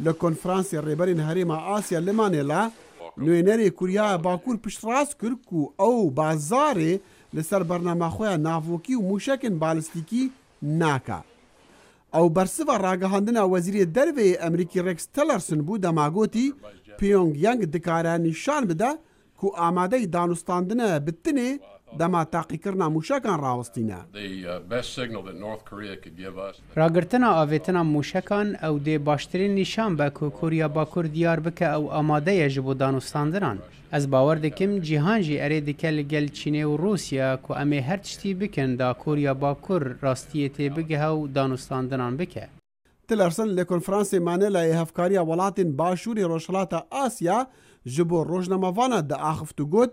لە کۆنفرانسی ڕێبەرین هەرێما ئاسیا لە مانێلا نوێنەری کوریایە باکوور پشتڕاست کرد و ئەو بازارێ لەسەر بەرنامەخۆیان ناڤۆکی و موشەکن بالستیکی ناکە. ئەو بەرسڤە ڕاگەهاندنە وەزیری دەرەوەی ئەمریکی ڕێکس تەلەرسن بوو دەماگوتی پیۆنگیانگ دکارە نیشان بدە کو ئامادەی دانوستاندنە بتنێ دەما تاقیکردنا موشەکان ڕاوەستینە. ڕاگرتنا ئاڤێتنا موشەکان ئەو دێ باشترین نیشان بە کو کوریا باکوور دیار بکە ئەو ئامادەیە ji بۆ دانوستاندنان. Ez bawer dikim cîhan jî erê dike li gel Çînê û Rûsya ku em ê her tiştî bikin da Koriya Bakur rastiyê tê bigehe û danûstandinan bike. Tillerson li konferansê Manelayê hevkariya welatên Başûrê Rojhilata Asya ji bo rojnamevana diaxift û got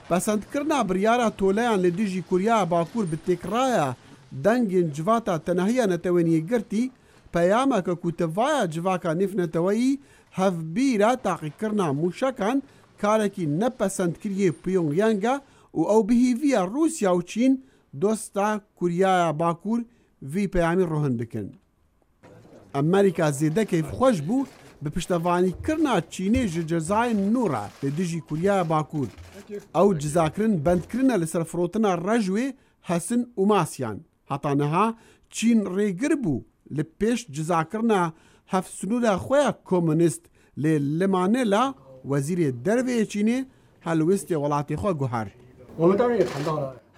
pesendkirina biryara toleyan li dijî Koriya Bakur bi têkiraya dengên civata tenahiya netewêniyê girtî peyameke ku tivaya civaka nîv neteweyî hevbîra taqîkirina mûşekan karekî nepesendkiriyê Pyongyanga û ew bihîviya Rûsya û Çîn dosta Kuryaya Bakur vî peyamî rohin bikin. Amerîka zêde keyfxweş bû bi piştevanîkirina Çînê ji cezayên nû re li dijî Kuryaya Bakur. Ew cizakirin bendkirine li ser firotina rej wê hesin û masyan. Heta niha Çîn rêgir bû li pêş cizakirina hevsûnûra xwe ya komünîst lê li Manêla وزیر دەرەوەیە چینێ هەلویستێ وڵاتی خۆ گوهار.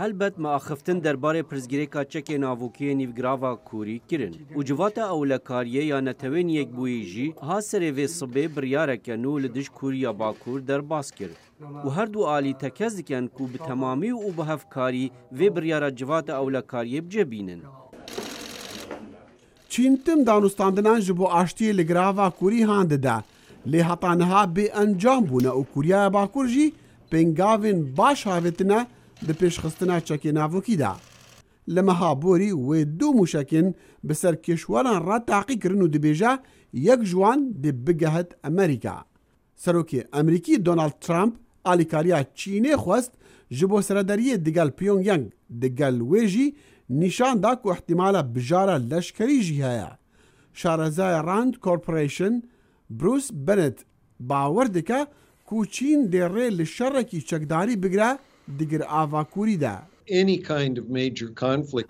هەلبەت مەئاخفتن دەربارەی پرسگirêka çekê navokiyê nîvgirava Kûrî kirin û civata ewlekariyê ya netewên yekbûyî jî ha serê vê sibê biryareke nû li dij Kûriya Bakur derbas kir û her du alî tekez dikin ku bi temamî û bi hevkarî vê biryara civata ewlekariyê bicebînin. Çîn tim danûstandinan ji bo aştiyê li girava Kûrî han dide. Lê heta niha bê encam bûne û Kuryaya Bakur jî pêngavên baş havêtine di pêşxistina çekê navokî de. Li meha borî wê du mûşekên bi ser kêşweran re taqî kirin û dibêje yek ji wan dê bigehet Amerîka. Serokê Emerîkî Donald Trump alîkariya Çînê xwest ji bo seredariyê digel Pyongyang digel wê jî nîşan da ku ihtimala bijara leşkerî jî heye. Şarezaya Rand Corporation Bruce Bennett باور dike ku Çîn dê rê li şerekî çekdarî bigire digir ava Kûrî de.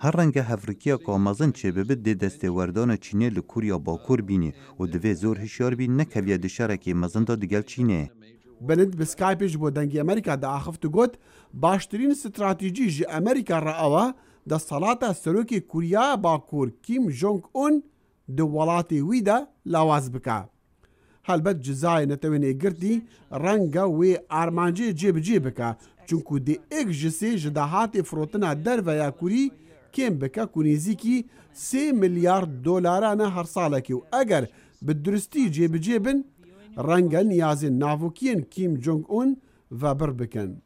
Her renge hevrikiya kamezin çêbibe dê destêwerdana Çînê li Kûriya Bakur bînî û divê zor hişyar bî nekeviye di şerekê mezin da digel Çînê. Bennett bi Skype ji bo dengê Amerîka diaxift û got baştirîn stratejî ji Amerîka re ew desthelata serokê Kûriya Bakur Kim Jong-un di welatê wî de lawaz bike. Helbet cizayê netewên girtî renga wê armancê cêbicê bike çunku dê ek ji sê ji dahatê firotina derveya Kûrî kêm bike ku nêzîkî 3 milyar dolara ne her salekê û eger bi duristî cêbicê bin renga niyazên navokiyên Kim Jong-un vebir bikin.